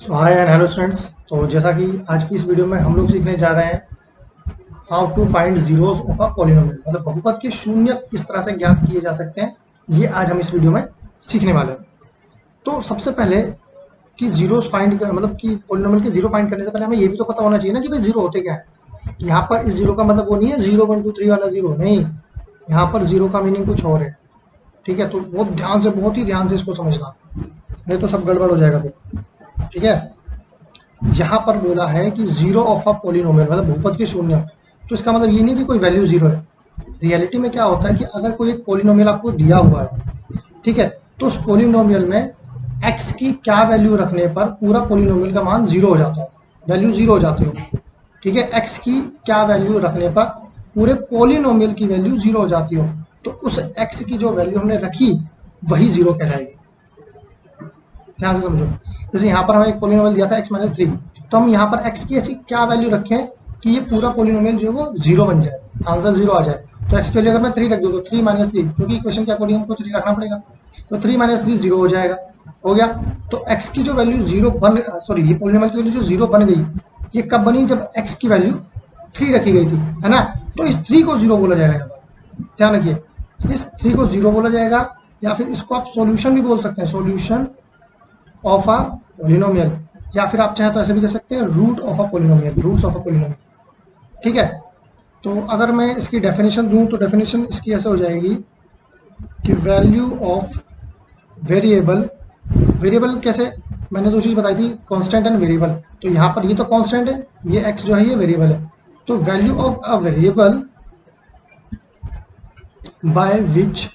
So hi and hello students. तो जैसा कि आज की इस वीडियो में हम लोग सीखने जा रहे हैं how to find zeros of a polynomial, मतलब बहुपद के शून्य किस तरह से ज्ञात किए जा सकते हैं, ये आज हम इस वीडियो में सीखने वाले हैं। तो सबसे पहले कि जीरोस फाइंड मतलब कि पॉलिनोमियल के जीरो फाइंड करने से पहले हमें ये भी तो पता होना चाहिए ना कि भाई जीरो होते क्या है। यहाँ पर इस जीरो का मतलब वो नहीं है 0 1 2 3 वाला जीरो नहीं, यहाँ पर जीरो का मीनिंग कुछ और है। ठीक है, तो बहुत ही ध्यान से इसको समझना, नहीं तो सब गड़बड़ हो जाएगा फिर। ठीक है, यहाँ पर बोला है कि जीरो ऑफ अ पोलिनोमियल मतलब बहुपद के शून्य, तो इसका मतलब ये नहीं कि कोई वैल्यू जीरो है। रियलिटी में क्या होता है कि अगर कोई एक पोलिनोमियल आपको दिया हुआ है, ठीक है, तो उस पोलिनोमियल में x की क्या वैल्यू रखने पर पूरा पोलिनोमियल का मान जीरो हो जाता है, वैल्यू जीरो हो जाती हो। ठीक है, x की क्या वैल्यू रखने पर पूरे पोलिनोमियल की वैल्यू जीरो हो जाती हो, तो उस x की जो वैल्यू हमने रखी वही जीरो कहलाएगी। ध्यान से समझो, जैसे यहाँ पर हमें एक पोलिनोमियल दिया था x माइनस थ्री, तो हम यहाँ पर x की ऐसी क्या वैल्यू रखें कि ये पूरा पोलिनोमियल जो है वो जीरो बन जाए, आंसर जीरो आ जाए। तो x की वैल्यू अगर मैं थ्री रख दूँ तो थ्री माइनस थ्री, क्योंकि इक्वेशन के अकॉर्डिंग हमको थ्री रखना पड़ेगा, तो थ्री माइनस थ्री जीरो हो जाएगा। हो गया। तो x की जो वैल्यू जीरो बन सॉरी ये पोलिनोमियल की वैल्यू जो जीरो बन गई, ये कब बनी, जब x की वैल्यू थ्री रखी गई थी, है ना। तो इस थ्री को जीरो बोला जाएगा, यहाँ पर ध्यान रखिए, इस थ्री को जीरो बोला जाएगा, या फिर इसको आप सॉल्यूशन भी बोल सकते हैं, सॉल्यूशन ऑफ अ पोलिनोमियल, या फिर आप चाहे तो ऐसे भी कह सकते हैं root of a polynomial, roots of a polynomial. ठीक है, तो अगर मैं इसकी डेफिनेशन दूं तो डेफिनेशन इसकी ऐसे हो जाएगी कि वैल्यू ऑफ वेरिएबल, वेरिएबल कैसे, मैंने दो चीज बताई थी, कांस्टेंट एंड वेरिएबल। तो यहाँ पर ये तो कांस्टेंट है, ये x जो है ये वेरिएबल है, तो value of a variable by which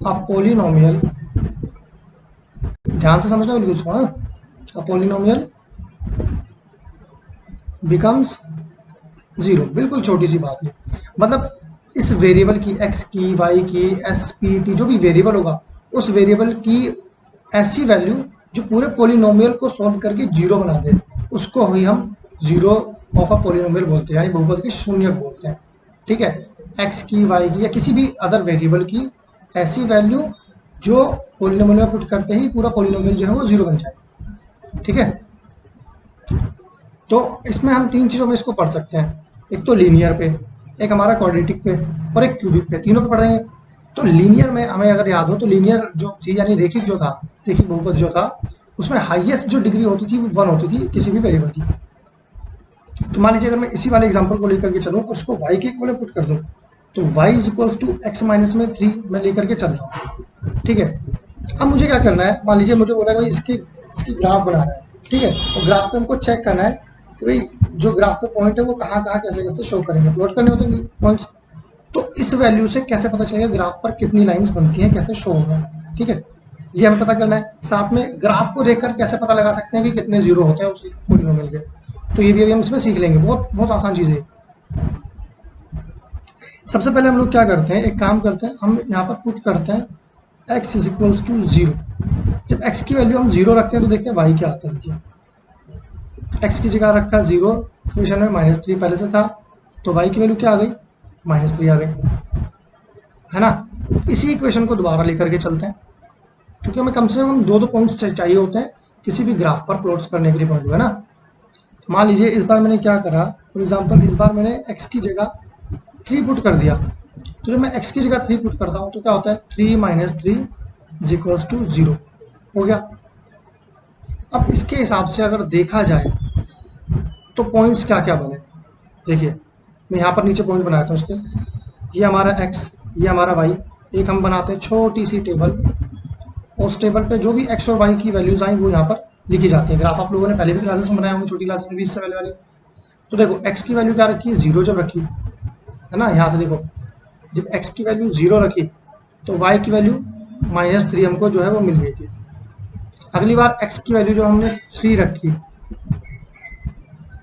a polynomial, ध्यान से समझना बिल्कुल इसको, अ पोलिनोमियल बिकम्स जीरो। बिल्कुल छोटी सी बात है, मतलब इस वेरिएबल की x की y की s p t जो भी वेरिएबल होगा, उस वेरिएबल की ऐसी वैल्यू जो पूरे पोलिनोमियल को सॉल्व करके जीरो बना दे, उसको ही हम जीरो ऑफ अ पोलिनोमियल बोलते हैं, यानी बहुपद की शून्य बोलते हैं। ठीक है, x की y की या किसी भी अदर वेरिएबल की ऐसी वैल्यू जो पोलिनोमियल में पुट करते ही पूरा पोलिनोमियल जो है वो जीरो बन जाए। ठीक है, तो इसमें हम तीन चीज़ों में इसको पढ़ सकते हैं, एक तो लीनियर पे, एक हमारा क्वाड्रेटिक पे, और एक क्यूबिक पे, तीनों पे पढ़ेंगे। तो लीनियर में हमें अगर याद हो तो लीनियर जो थी यानी रेखिक जो था, रेखिक बहुपद जो था, उसमें हाईएस्ट जो डिग्री होती थी वो वन होती थी किसी भी वेरिएबल की। तो मान लीजिए अगर मैं इसी वाले एग्जाम्पल को लेकर के चलूँ और उसको y के इक्वल पुट कर दूँ, तो y is equal to x minus में थ्री मैं लेकर के चल रहा हूँ। ठीक है, अब मुझे क्या करना है, मान लीजिए मुझे बोला भाई इसकी इसकी ग्राफ बनाना है। ठीक है, और ग्राफ पे हमको चेक करना है कि भाई जो ग्राफ पे पॉइंट है वो कहाँ कहाँ कैसे कैसे शो करेंगे, प्लॉट करने होते हैं पॉइंट्स। तो इस वैल्यू से कैसे पता चलेगा ग्राफ पर कितनी लाइंस बनती हैं, कैसे शो होगा। ठीक है, ये हमें पता करना है। साथ में ग्राफ को देखकर कैसे पता लगा सकते हैं कि कितने जीरो होते हैं उस पोलिनोमियल के, तो ये भी अभी हम इसमें सीख लेंगे, बहुत बहुत आसान चीज़ है। सबसे पहले हम लोग क्या करते हैं, एक काम करते हैं, हम यहाँ पर पुट करते हैं x is equals to zero. जब x की वैल्यू हम जीरो रखते हैं तो देखते हैं y क्या आता है। देखिए x की जगह रखा जीरो, इक्वेशन में माइनस थ्री पहले से था, तो y की वैल्यू क्या आ गई, माइनस थ्री आ गई, है ना। इसी इक्वेशन को दोबारा लेकर के चलते हैं, क्योंकि हमें कम से कम दो दो पॉइंट्स चाहिए होते हैं किसी भी ग्राफ पर प्लॉट करने के लिए पॉइंट, है ना। मान लीजिए इस बार मैंने क्या करा, फॉर एग्जाम्पल इस बार मैंने x की जगह थ्री पुट कर दिया, तो जब मैं x की जगह थ्री पुट करता हूँ तो क्या होता है, three minus three is equals to zero हो गया। अब इसके हिसाब से अगर देखा जाए तो पॉइंट्स क्या क्या बने, देखिए मैं यहाँ पर नीचे पॉइंट बनाया था उसके, ये हमारा x, ये हमारा y, एक हम बनाते हैं छोटी सी टेबल, और उस टेबल पे जो भी x और y की वैल्यूज आई वो यहाँ पर लिखी जाती है। ग्राफ आप लोगों ने पहले भी क्लासेस में बनाया होंगे, छोटी क्लास में भी, इससे पहले वाली। तो देखो x की वैल्यू क्या रखी है, जीरो जब रखी है ना, यहाँ से देखो जब x की वैल्यू जीरो रखी तो y की वैल्यू माइनस थ्री हमको जो है वो मिल गई थी। अगली बार x की वैल्यू जो हमने थ्री रखी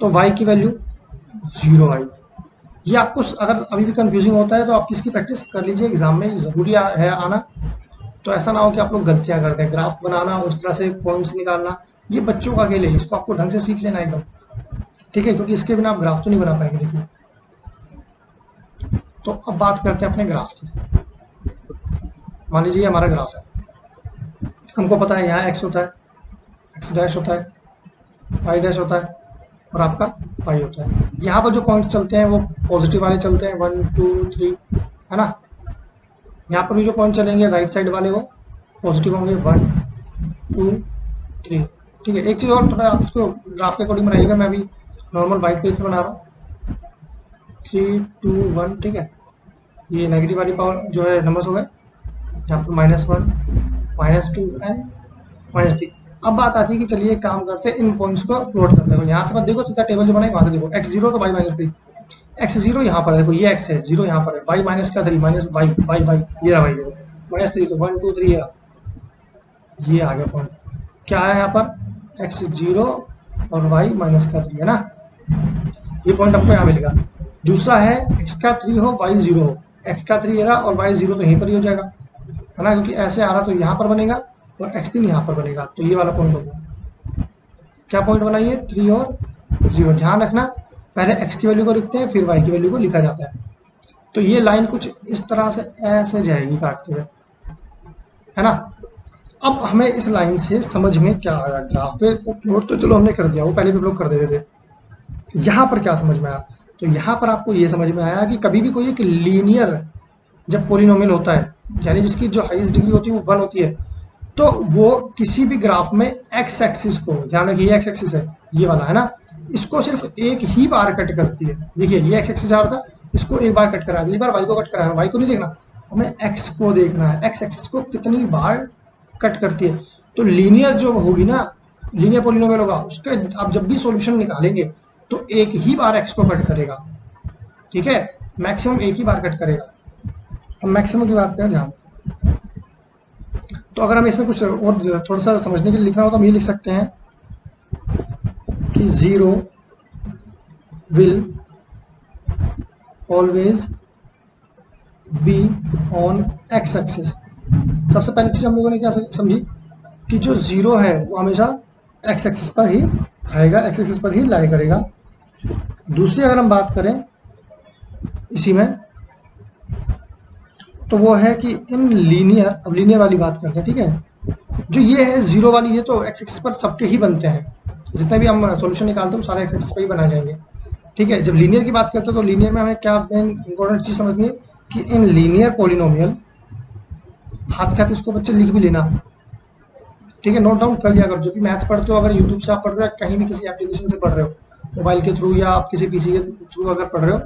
तो y की वैल्यू जीरो आई। ये आपको अगर अभी भी कंफ्यूजिंग होता है तो आप इसकी प्रैक्टिस कर लीजिए, एग्जाम में ज़रूरी है आना। तो ऐसा ना हो कि आप लोग गलतियां करते हैं, ग्राफ बनाना उस तरह से पॉइंट्स निकालना, ये बच्चों का खेल है, इसको आपको ढंग से सीख लेना एकदम। ठीक है, क्योंकि इसके बिना आप ग्राफ तो नहीं बना पाएंगे। देखिए, तो अब बात करते हैं अपने ग्राफ की। मान लीजिए हमारा ग्राफ है, हमको पता है यहाँ x होता है, एक्स डैश होता है, वाई डैश होता है और आपका वाई होता है। यहाँ पर जो पॉइंट्स चलते हैं वो पॉजिटिव वाले चलते हैं, 1 2 3, है ना। यहाँ पर भी जो पॉइंट चलेंगे राइट साइड वाले वो पॉजिटिव होंगे, 1 2 3। ठीक है, एक चीज़ और, थोड़ा आप इसको ग्राफ के अकॉर्डिंग बनाइएगा, मैं अभी नॉर्मल वाइट पेज पे बना रहा हूँ। 3 2 1, ठीक है। ये नेगेटिव वाली पावर जो है नंबर्स हो गए, यहाँ पर -1 -2 एंड -3। अब बात आती है कि चलिए काम करते हैं, इन पॉइंट्स को प्लॉट करते हैं। तो यहाँ से मत देखो, सीधा टेबल जो बनाए वहां से देखो, x0 तो y-3, x0 यहाँ पर है, देखो ये x है, 0 यहाँ पर है, y -3 माइनस y y ये रहा भाई, देखो -3, तो 1 2 3 ये आ गया पॉइंट। क्या है यहाँ पर, x0 और y -3, है ना। ये पॉइंट आपको यहाँ मिलेगा। दूसरा है x3 हो y0 हो, x3 ये रहा और y0 तो यहीं पर ही हो जाएगा, है ना, क्योंकि ऐसे आ रहा तो यहाँ पर बनेगा और x3 यहाँ पर बनेगा, तो ये वाला पॉइंट होगा। क्या पॉइंट बनाइए, 3 और 0। ध्यान रखना, पहले x की वैल्यू को लिखते हैं फिर y की वैल्यू को लिखा जाता है। तो ये लाइन कुछ इस तरह से ऐसे जाएगी काटते हुए, है ना। अब हमें इस लाइन से समझ में क्या आया, ग्राफ पे प्लॉट तो चलो हमने कर दिया, वो पहले भी प्लॉट कर देते थे। यहाँ पर क्या समझ में आया, तो यहाँ पर आपको ये समझ में आया कि कभी भी कोई एक लीनियर जब पोलिनोमियल होता है, यानी जिसकी जो हाईएस्ट डिग्री होती है वो 1 होती है, तो वो किसी भी ग्राफ में एक्स एक्सिस को, ध्यान रखिए ये एक्स एक्सिस है ये वाला, है ना, इसको सिर्फ एक ही बार कट करती है। देखिए ये एक्स एक्सिस आ रहा था, इसको एक बार कट करा है, एक बार वाई को कट करा है, वाई को नहीं देखना, हमें एक्स को देखना है, एक्स एक्सिस को कितनी बार कट करती है। तो लीनियर जो होगी ना, लीनियर पोलिनोमियल होगा, उसके आप जब भी सॉल्यूशन निकालेंगे तो एक ही बार एक्स को कट करेगा, ठीक है, मैक्सिमम एक ही बार कट करेगा। हम मैक्सिमम की बात करें, ध्यान। तो अगर हमें इसमें कुछ और थोड़ा सा समझने के लिए लिखना हो तो हम ये लिख सकते हैं कि 0 will always be on x axis. सबसे पहली चीज हम लोगों ने क्या समझी कि जो 0 है वो हमेशा एक्स एक्सिस पर ही आएगा, एक्स एक्सिस पर ही लाई करेगा। दूसरी अगर हम बात करें इसी में, तो वो है कि इन लीनियर, अब लीनियर वाली बात करते हैं, ठीक है। जो ये है 0 वाली, ये तो एक्स एक्सिस पर सबके ही बनते हैं, जितने भी हम सॉल्यूशन निकालते हैं सारे एक्स एक्सिस पर ही बना जाएंगे, ठीक है। जब लीनियर की बात करते हैं तो लीनियर में हमें क्या मेन इंपॉर्टेंट चीज समझनी है कि इन लीनियर पोलिनोमियल, हाथ खाते इसको बच्चे लिख भी लेना, ठीक है, नोट डाउन कर लिया। अगर जो भी मैथ्स पढ़ते हो, अगर यूट्यूब से आप पढ़ रहे हो, कहीं भी किसी एप्लीकेशन से पढ़ रहे हो, मोबाइल के थ्रू या आप किसी पीसी के थ्रू अगर पढ़ रहे हो,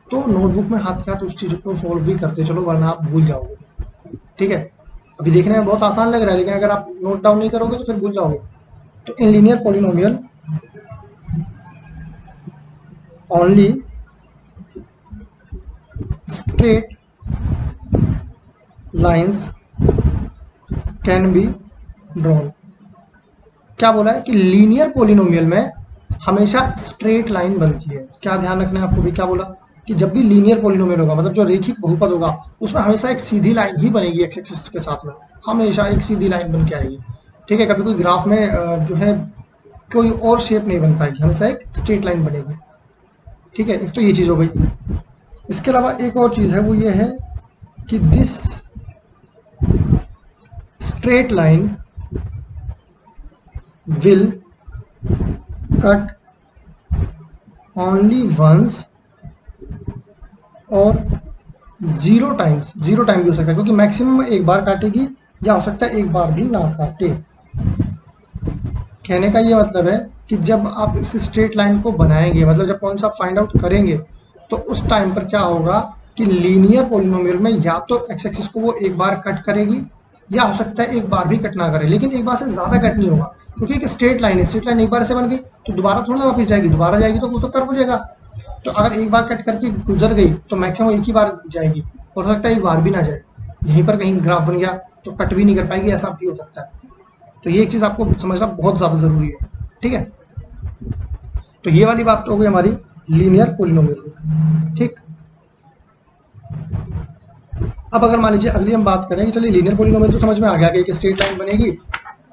तो नोटबुक में हाथ के हाथ उस चीज़ को सॉल्व भी करते चलो, वरना आप भूल जाओगे, ठीक है। अभी देखने में बहुत आसान लग रहा है, लेकिन अगर आप नोट डाउन नहीं करोगे तो फिर भूल जाओगे। तो in linear polynomial only straight lines can be drawn. क्या बोला है कि लीनियर पोलिनोमियल में हमेशा स्ट्रेट लाइन बनती है। क्या ध्यान रखना है आपको भी, क्या बोला कि जब भी लीनियर पोलिनोमियल होगा, मतलब जो रेखिक बहुपद होगा, उसमें हमेशा एक सीधी लाइन ही बनेगी एक्स एक्सिस के साथ में, हमेशा एक सीधी लाइन बन के आएगी, ठीक है। कभी कोई ग्राफ में जो है कोई और शेप नहीं बन पाएगी, हमेशा एक स्ट्रेट लाइन बनेगी, ठीक है। एक तो ये चीज हो गई। इसके अलावा एक और चीज है, वो ये है कि this straight line will cut only once और 0 टाइम्स, 0 टाइम भी हो सकता है, क्योंकि मैक्सिमम एक बार काटेगी, या हो सकता है एक बार भी ना काटे। कहने का ये मतलब है कि जब आप इस स्ट्रेट लाइन को बनाएंगे, मतलब जब पॉइंट्स आप फाइंड आउट करेंगे, तो उस टाइम पर क्या होगा कि लीनियर पोलिनोमियल में या तो एक्स एक्सिस को वो एक बार कट करेगी, या हो सकता है एक बार भी कट ना करे, लेकिन एक बार से ज्यादा कट नहीं होगा, क्योंकि एक स्ट्रेट लाइन है, स्ट्रेट लाइन एक बार से बन गई तो दोबारा थोड़ा वापस जाएगी, दोबारा जाएगी तो वो तो कर्व हो जाएगा। तो अगर एक बार कट करके गुजर गई तो मैक्सिमम एक ही बार जाएगी, हो सकता है एक बार भी ना जाए, यहीं पर कहीं ग्राफ बन गया तो कट भी नहीं कर पाएगी, ऐसा भी हो सकता है। तो ये एक चीज आपको समझना बहुत ज्यादा जरूरी है, ठीक है। तो ये वाली बात तो हो गई हमारी लीनियर पोलिनोमियल, ठीक। अब अगर मान लीजिए अगली हम बात करें कि चलिए लीनियर पोलिनोमियल तो समझ में आ गया कि एक स्ट्रेट लाइन बनेगी,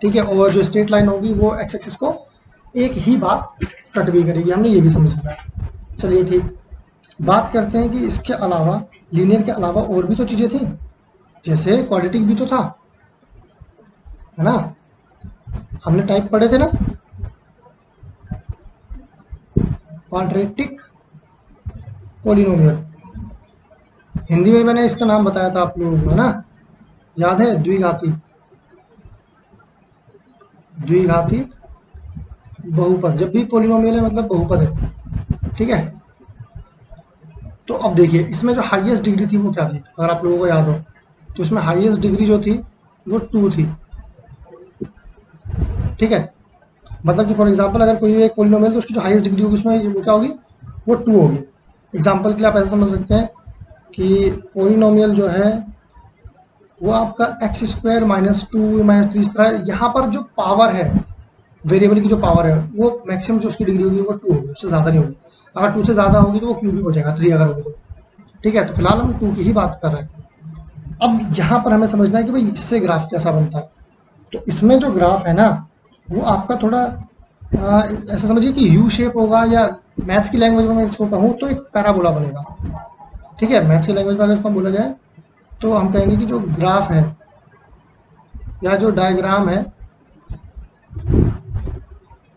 ठीक है, और जो स्ट्रेट लाइन होगी वो एक्स एक्सिस को एक ही बार कट भी करेगी, हमने ये भी समझ लिया। चलिए ठीक, बात करते हैं कि इसके अलावा, लीनियर के अलावा और भी तो चीजें थी, जैसे क्वाड्रेटिक भी तो था, है ना। हमने टाइप पढ़े थे ना, क्वाड्रेटिक पोलिनोमियल। हिंदी में मैंने इसका नाम बताया था आप लोगों को, है ना, याद है? द्विघाती, द्विघाती बहुपद। जब भी पोलिनोमियल है मतलब बहुपद है, ठीक है। तो अब देखिए इसमें जो हाईएस्ट डिग्री थी वो क्या थी, अगर आप लोगों को याद हो तो इसमें हाईएस्ट डिग्री जो थी वो 2 थी, ठीक है। मतलब कि फॉर एग्जांपल अगर कोई एक पोलिनोमियल तो उसकी जो हाईएस्ट डिग्री होगी उसमें वो क्या होगी, वो 2 होगी। एग्जांपल के लिए आप ऐसे समझ सकते हैं कि पोलिनोमियल जो है वो आपका x² -2 -3 इस तरह, यहाँ पर जो पावर है, वेरिएबल की जो पावर है वो मैक्सिमम जो उसकी डिग्री होगी वो 2 होगी, उससे ज़्यादा नहीं होगी। अगर 2 से ज़्यादा होगी तो वो क्यूबिक हो जाएगा, 3 अगर होगी तो, ठीक है। तो फिलहाल हम 2 की ही बात कर रहे हैं। अब यहाँ पर हमें समझना है कि भाई इससे ग्राफ कैसा बनता है। तो इसमें जो ग्राफ है ना वो आपका थोड़ा ऐसा समझिए कि यू शेप होगा, या मैथ्स की लैंग्वेज में मैं इसको कहूँ तो एक पैराबोला बनेगा, ठीक है। मैथ्स की लैंग्वेज में अगर इसको बोला जाए तो हम कहेंगे कि जो ग्राफ है या जो डायग्राम है,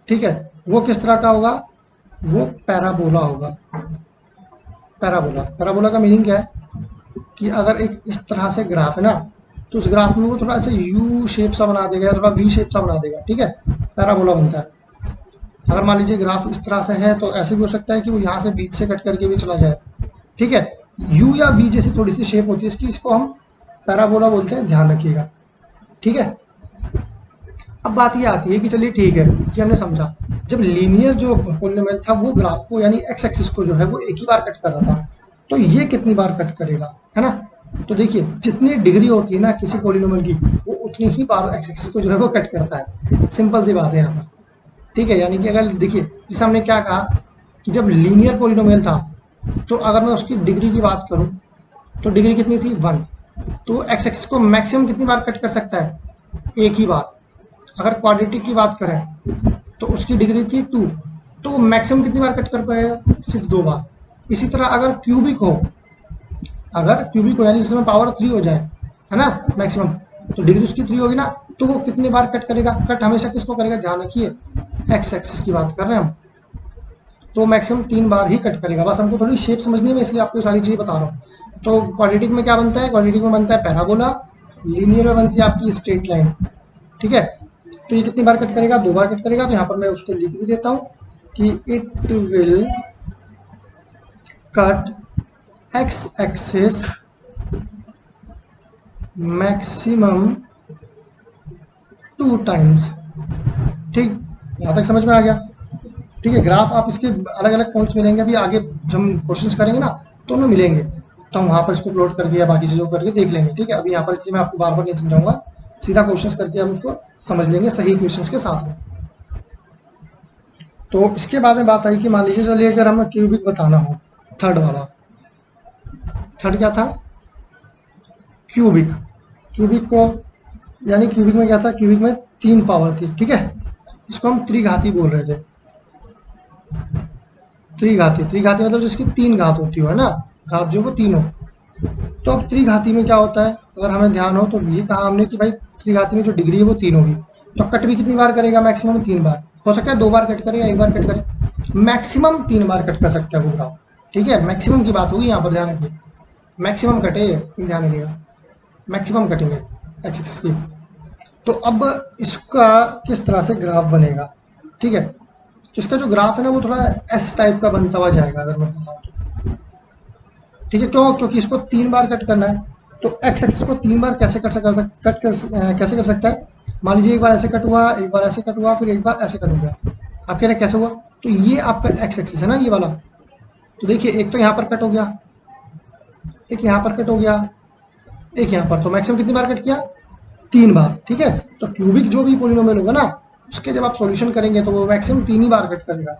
ठीक है, वो किस तरह का होगा, वो पैराबोला होगा। पैराबोला, पैराबोला का मीनिंग क्या है कि अगर एक इस तरह से ग्राफ है ना तो उस ग्राफ में वो थोड़ा सा यू शेप सा बना देगा या थोड़ा वी शेप सा बना देगा, ठीक है, पैराबोला बनता है। अगर मान लीजिए ग्राफ इस तरह से है तो ऐसे भी हो सकता है कि वो यहाँ से बीच से कट करके भी चला जाए, ठीक है। यू या वी जैसी थोड़ी सी शेप होती है इसकी, इसको हम पैराबोला बोलते हैं, ध्यान रखिएगा, ठीक है। अब बात ये आती है कि चलिए ठीक है, ये हमने समझा। जब लीनियर जो पोलिनोमियल था वो ग्राफ को यानी एक्स एक्सिस को जो है वो एक ही बार कट कर रहा था, तो ये कितनी बार कट करेगा, है ना। तो देखिए जितनी डिग्री होती है ना किसी पोलिनोमियल की वो उतनी ही बार एक्स एक्सिस को जो है वो कट करता है। सिंपल सी बात है यहाँ पर, ठीक है। यानी कि अगर देखिए जैसे हमने क्या कहा कि जब लीनियर पोलिनोमियल था तो अगर मैं उसकी डिग्री की बात करूं तो डिग्री कितनी थी, 1। तो एक्स एक्सिस को मैक्सिमम कितनी बार कट कर सकता है, एक ही बार। अगर क्वाड्रेटिक की बात करें तो उसकी डिग्री थी 2, तो वो मैक्सिमम कितनी बार कट कर पाएगा, सिर्फ 2 बार। इसी तरह अगर क्यूबिक हो, अगर क्यूबिक हो यानी जिसमें पावर 3 हो जाए, है ना, मैक्सिमम, तो डिग्री उसकी 3 होगी ना, तो वो कितनी बार कट करेगा, कट हमेशा किसको करेगा, ध्यान रखिए एक्स एक्सिस की बात कर रहे हैं हम, तो मैक्सिमम 3 बार ही कट करेगा। बस हमको थोड़ी शेप समझनी है, इसलिए आपको सारी चीज़ें बता रहा हूँ। तो क्वाड्रेटिक में क्या बनता है, क्वाड्रेटिक में बनता है पैराबोला, लीनियर में बनती है आपकी स्ट्रेट लाइन, ठीक है। तो ये कितनी बार कट करेगा, 2 बार कट करेगा। तो यहाँ पर मैं उसको लिख भी देता हूँ कि it will cut x axis maximum 2 times, ठीक। यहाँ तक समझ में आ गया, ठीक है। ग्राफ आप इसके अलग अलग पॉइंट्स मिलेंगे, अभी आगे जब हम क्वेश्चंस करेंगे ना तो उनमें मिलेंगे, तो हम वहाँ पर इसको प्लॉट करके या बाकी चीज़ों करके देख लेंगे, ठीक है। अभी यहाँ पर इसलिए मैं आपको बार बार नहीं समझाऊंगा, सीधा क्वेश्चंस करके हम उसको समझ लेंगे सही क्वेश्चंस के साथ में। तो इसके बाद में बात आई कि मान लीजिए चलिए अगर हमें क्यूबिक बताना हो, थर्ड वाला, थर्ड क्या था, क्यूबिक। क्यूबिक को यानी क्यूबिक में क्या था, क्यूबिक में 3 पावर थी, ठीक है। इसको हम त्रिघाती बोल रहे थे, त्रिघाती। त्रिघाती मतलब जिसकी 3 घात होती हो, है ना, घात जो वो 3 हो। तो अब त्रिघाती में क्या होता है, अगर हमें ध्यान हो तो ये कहा हमने कि भाई त्रिघाती में जो डिग्री है वो 3 होगी, तो कट भी कितनी बार करेगा, मैक्सिमम 3 बार। हो सकता है 2 बार कट करे या 1 बार कट करे, मैक्सिमम 3 बार कट कर सकता है वो ग्राफ, ठीक है। मैक्सिमम की बात होगी यहाँ पर, ध्यान रखिए मैक्सिमम कटे, ध्यान रखिएगा मैक्सिमम कटेंगे एक्स एक्सिस की। तो अब इसका किस तरह से ग्राफ बनेगा, ठीक है। तो इसका जो ग्राफ है ना वो थोड़ा एस टाइप का बनता हुआ जाएगा, अगर मैं बताऊँ तो, ठीक है। क्यों, क्योंकि इसको 3 बार कट करना है, तो एक्स एक्सिस को 3 बार कैसे कैसे कर सकता है। मान लीजिए एक बार ऐसे कट हुआ, एक बार ऐसे कट हुआ, फिर एक बार ऐसे कट हो गया। आप कह रहे हैं कैसे हुआ, तो ये आपका एक्स एक्सिस है ना, ये वाला। तो देखिए एक तो यहाँ पर कट हो गया, एक यहाँ पर कट हो गया, एक यहाँ पर, तो मैक्सिमम कितनी बार कट किया, 3 बार, ठीक है। तो क्यूबिक जो भी पोलिनोमियल होगा ना उसके जब आप सॉल्यूशन करेंगे तो वो मैक्सिमम 3 ही बार कट करेगा,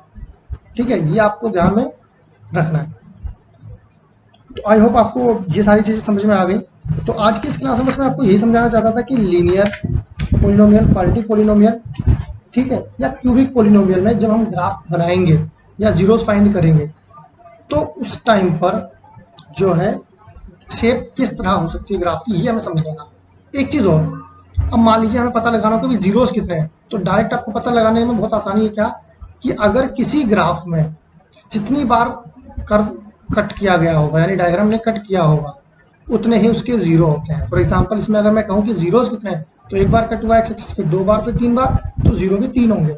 ठीक है। ये आपको ध्यान में रखना है। तो आई होप आपको ये सारी चीज़ें समझ में आ गई। तो आज की इस क्लास में मैं आपको यही समझाना चाहता था कि लीनियर पोलिनोमियल, क्वाड्रेटिक पोलिनोमियल, ठीक है, या क्यूबिक पोलिनोमियल में जब हम ग्राफ बनाएंगे या जीरोस फाइंड करेंगे तो उस टाइम पर जो है शेप किस तरह हो सकती है ग्राफ की, ये हमें समझना था। एक चीज़ और अब मान लीजिए हमें पता लगाना हो कि जीरोस कितने हैं, तो डायरेक्ट आपको पता लगाने में बहुत आसानी है क्या, कि अगर किसी ग्राफ में जितनी बार कर्व कट किया गया होगा, यानी डायग्राम ने कट किया होगा, उतने ही उसके जीरो होते हैं। फॉर एग्जांपल इसमें अगर मैं कहूँ कि जीरोस कितने हैं, तो एक बार कट हुआ एक्स एक्सिस पे, 2 बार, फिर 3 बार, तो जीरो भी 3 होंगे।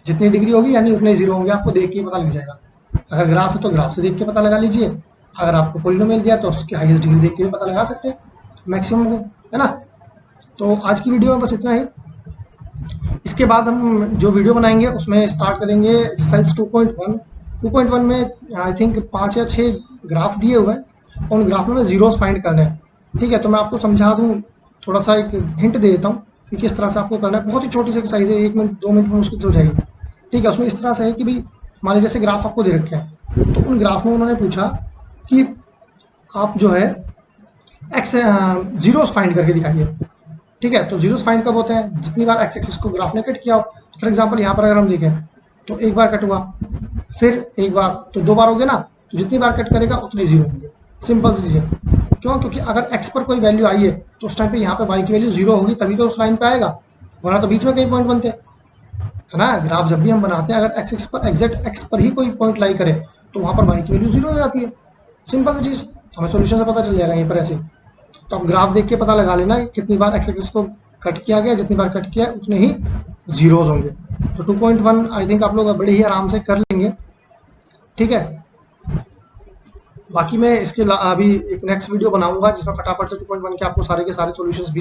जितनी डिग्री होगी यानी उतने जीरो होंगे, आपको देख के पता लग जाएगा। अगर ग्राफ है तो ग्राफ से देख के पता लगा लीजिए, अगर आपको पॉलिनोमियल दिया तो उसकी हाईएस्ट डिग्री देख के भी पता लगा सकते हैं मैक्सिमम को, है ना। तो आज की वीडियो में बस इतना ही। इसके बाद हम जो वीडियो बनाएंगे उसमें स्टार्ट करेंगे एक्सरसाइज 2.1। 2.1 में आई थिंक 5 या 6 ग्राफ दिए हुए हैं, उन ग्राफ में जीरोस फाइंड करने हैं। ठीक है, तो मैं आपको समझा दूं, थोड़ा सा एक हिंट दे देता हूँ कि किस तरह से आपको करना है। बहुत ही छोटी सी एक्सरसाइज है, 1 मिनट 2 मिनट में मुश्किल से हो जाएगी। ठीक है, उसमें इस तरह से है कि भाई मान लीजिए जैसे ग्राफ आपको दे रखे हैं, तो उन ग्राफ में उन्होंने पूछा कि आप जो है एक्स जीरोस फाइंड करके दिखाइए। ठीक है, तो जीरोस फाइंड कब होते हैं, जितनी बार एक्स एक्सिस को ग्राफ ने कट किया हो। फॉर एग्जांपल यहाँ पर अगर हम देखें तो एक बार कट हुआ, फिर एक बार, तो 2 बार हो गया ना, तो जितनी बार कट करेगा उतने जीरो होंगे। सिंपल सी चीज है। क्यों, क्योंकि अगर एक्स पर कोई वैल्यू आई है तो उस टाइम पे यहाँ पे वाई की वैल्यू जीरो होगी, तभी तो उस लाइन पे आएगा, वरना तो बीच में कई पॉइंट बनते हैं, है ना। ग्राफ जब भी हम बनाते हैं, अगर एक्स एक्स पर एग्जैक्ट एक्स पर ही कोई पॉइंट लाई करे तो वहां पर वाई की वैल्यू जीरो हो जाती है। सिंपल सी चीज, तो हमें सोल्यूशन से पता चल जाएगा यहीं पर ऐसे। तो आप ग्राफ देख के पता लगा लेना कितनी बार एक्स एक्सिस को कट किया गया, जितनी बार कट किया उतने ही जीरोज होंगे। तो 2.1 आई थिंक आप लोग बड़े ही आराम से कर लेंगे। ठीक है, बाकी मैं इसके अभी एक नेक्स्ट वीडियो बनाऊंगा जिसमें फटाफट से 2.1 के आपको सारे के सारे सॉल्यूशंस भी